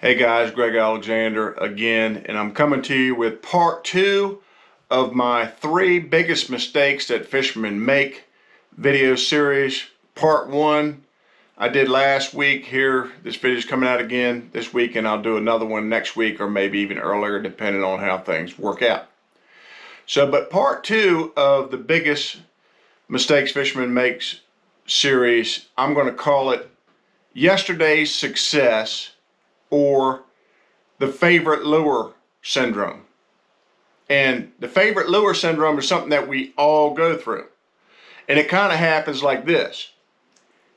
Hey guys, Greg Alexander again, and I'm coming to you with part two of my three biggest mistakes that fishermen make video series. Part one I did last week. Here, this video is coming out again this week, and I'll do another one next week or maybe even earlier, depending on how things work out. But part two of the biggest mistakes fishermen makes series, I'm going to call it Yesterday's Success, or the favorite lure syndrome. And the favorite lure syndrome is something that we all go through. And it kind of happens like this.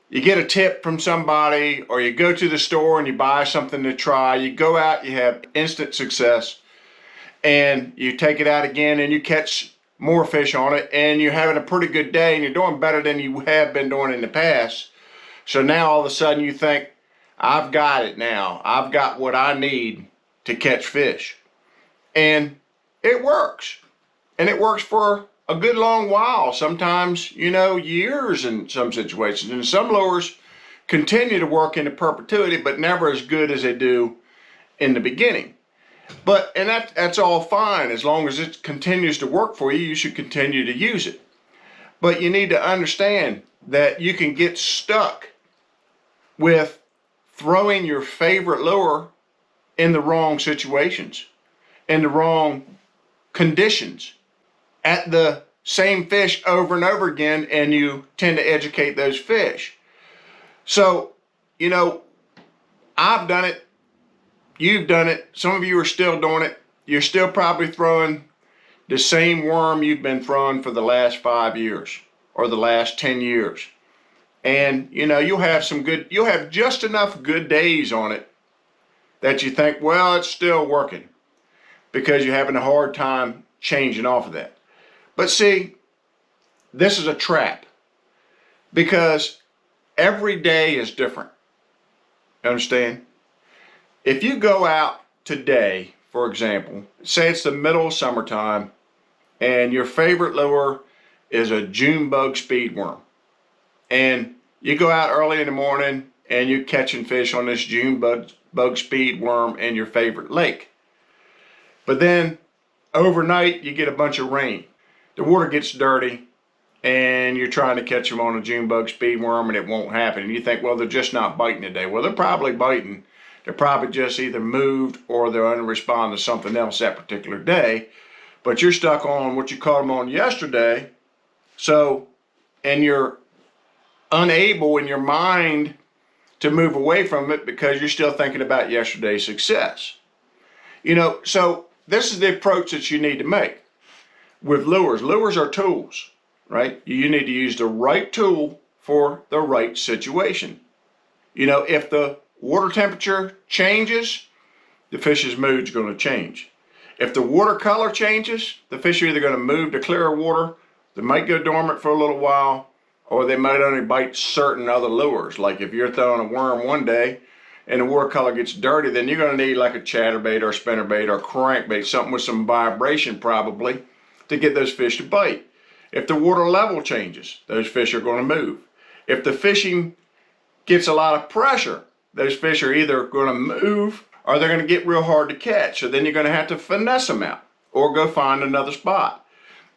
You get a tip from somebody, or you go to the store and you buy something to try. You go out, you have instant success, and you take it out again and you catch more fish on it, and you're having a pretty good day and you're doing better than you have been doing in the past. So now all of a sudden you think, I've got it now. I've got what I need to catch fish. And it works. And it works for a good long while. Sometimes, years in some situations. And some lures continue to work into perpetuity, but never as good as they do in the beginning. And that's all fine. As long as it continues to work for you, you should continue to use it. But you need to understand that you can get stuck with throwing your favorite lure in the wrong situations, in the wrong conditions, at the same fish over and over again, and you tend to educate those fish. So, I've done it, you've done it, some of you are still doing it. You're still probably throwing the same worm you've been throwing for the last 5 years or the last 10 years. And you'll have just enough good days on it that you think, well, it's still working, because you're having a hard time changing off of that. But see, this is a trap, because every day is different. Understand? If you go out today, for example, say it's the middle of summertime, and your favorite lure is a June bug speed worm, and you go out early in the morning and you're catching fish on this June bug speed worm in your favorite lake. But then overnight you get a bunch of rain. The water gets dirty and you're trying to catch them on a June bug speed worm, and it won't happen. And you think, well, they're just not biting today. Well, they're probably biting. They're probably just either moved or they're unresponding to something else that particular day. But you're stuck on what you caught them on yesterday. And you're unable in your mind to move away from it because you're still thinking about yesterday's success. So this is the approach that you need to make with lures. Lures are tools, right? You need to use the right tool for the right situation. If the water temperature changes, the fish's mood's going to change. If the water color changes, the fish are either going to move to clearer water, they might go dormant for a little while, or they might only bite certain other lures. Like if you're throwing a worm one day and the water color gets dirty, then you're going to need like a chatterbait or a spinnerbait or a crankbait, something with some vibration probably, to get those fish to bite. If the water level changes, those fish are going to move. If the fishing gets a lot of pressure, those fish are either going to move or they're going to get real hard to catch. So then you're going to have to finesse them out or go find another spot.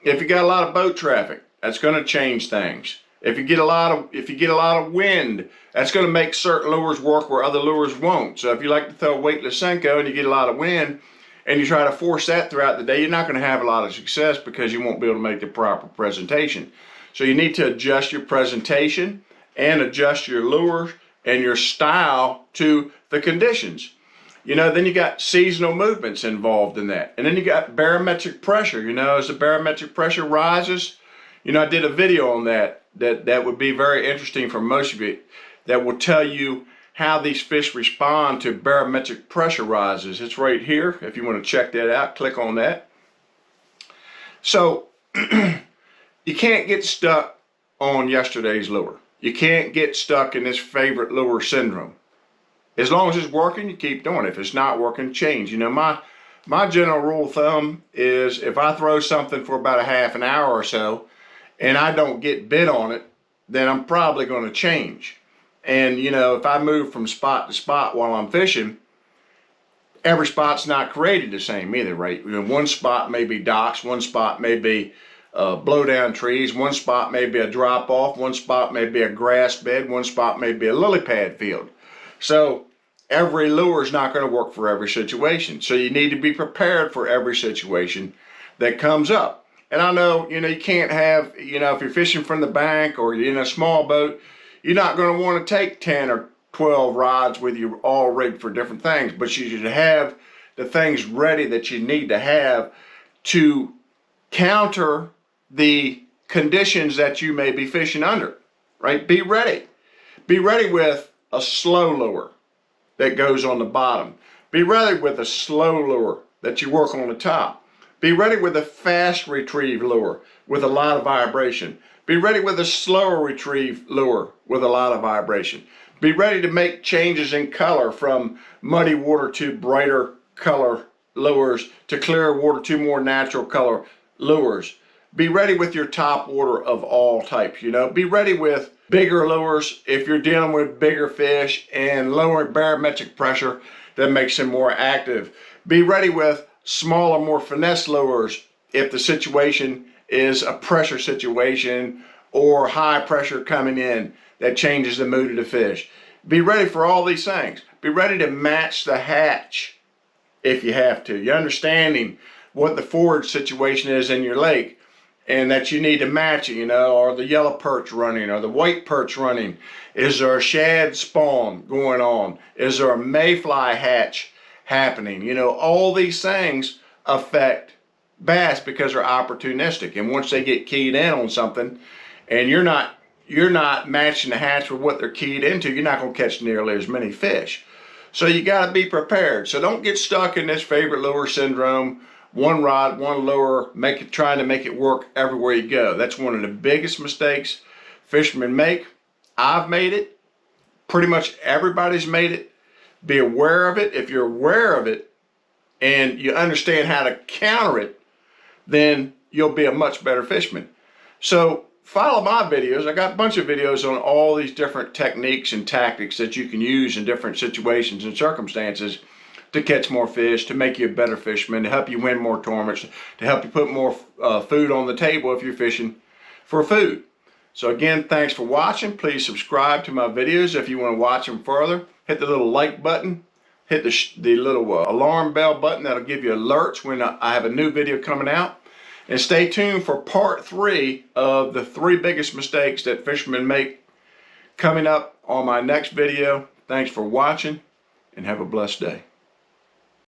If you got a lot of boat traffic, that's going to change things. If you get a lot of wind, that's going to make certain lures work where other lures won't. So if you like to throw a weightless Senko and you get a lot of wind and you try to force that throughout the day, you're not going to have a lot of success because you won't be able to make the proper presentation. So you need to adjust your presentation and adjust your lures and your style to the conditions. Then you got seasonal movements involved in that. And then you got barometric pressure. As the barometric pressure rises, I did a video on that would be very interesting for most of you, that will tell you how these fish respond to barometric pressure rises. It's right here. If you want to check that out, click on that. So you can't get stuck on yesterday's lure. You can't get stuck in this favorite lure syndrome. As long as it's working, you keep doing it. If it's not working, change. My general rule of thumb is if I throw something for about a half an hour or so and I don't get bit on it, then I'm probably going to change. And if I move from spot to spot while I'm fishing, every spot's not created the same either, right? You know, one spot may be docks, one spot may be blow down trees, one spot may be a drop off, one spot may be a grass bed, one spot may be a lily pad field. So every lure is not going to work for every situation. So you need to be prepared for every situation that comes up. And I know, you can't have, if you're fishing from the bank or you're in a small boat, you're not going to want to take 10 or 12 rods with you all rigged for different things, but you should have the things ready that you need to have to counter the conditions that you may be fishing under, right? Be ready. Be ready with a slow lure that goes on the bottom. Be ready with a slow lure that you work on the top. Be ready with a fast retrieve lure with a lot of vibration. Be ready with a slower retrieve lure with a lot of vibration. Be ready to make changes in color from muddy water to brighter color lures to clearer water to more natural color lures. Be ready with your top order of all types. Be ready with bigger lures if you're dealing with bigger fish and lower barometric pressure that makes them more active. Be ready with smaller, more finesse lures if the situation is a pressure situation or high pressure coming in that changes the mood of the fish. Be ready for all these things. Be ready to match the hatch if you have to. You're understanding what the forage situation is in your lake and that you need to match it, or the yellow perch running or the white perch running. Is there a shad spawn going on? Is there a mayfly hatch happening? All these things affect bass because they're opportunistic. And once they get keyed in on something and you're not matching the hatch with what they're keyed into, you're not going to catch nearly as many fish. So you got to be prepared. So don't get stuck in this favorite lure syndrome. One rod, one lure, trying to make it work everywhere you go. That's one of the biggest mistakes fishermen make. I've made it. Pretty much everybody's made it. Be aware of it. If you're aware of it and you understand how to counter it, then you'll be a much better fisherman. So follow my videos. I got a bunch of videos on all these different techniques and tactics that you can use in different situations and circumstances to catch more fish, to make you a better fisherman, to help you win more tournaments, to help you put more food on the table if you're fishing for food. So again, thanks for watching. Please subscribe to my videos if you want to watch them further. Hit the little like button. Hit the little alarm bell button. That'll give you alerts when I have a new video coming out. And stay tuned for part 3 of the 3 biggest mistakes that fishermen make coming up on my next video. Thanks for watching and have a blessed day.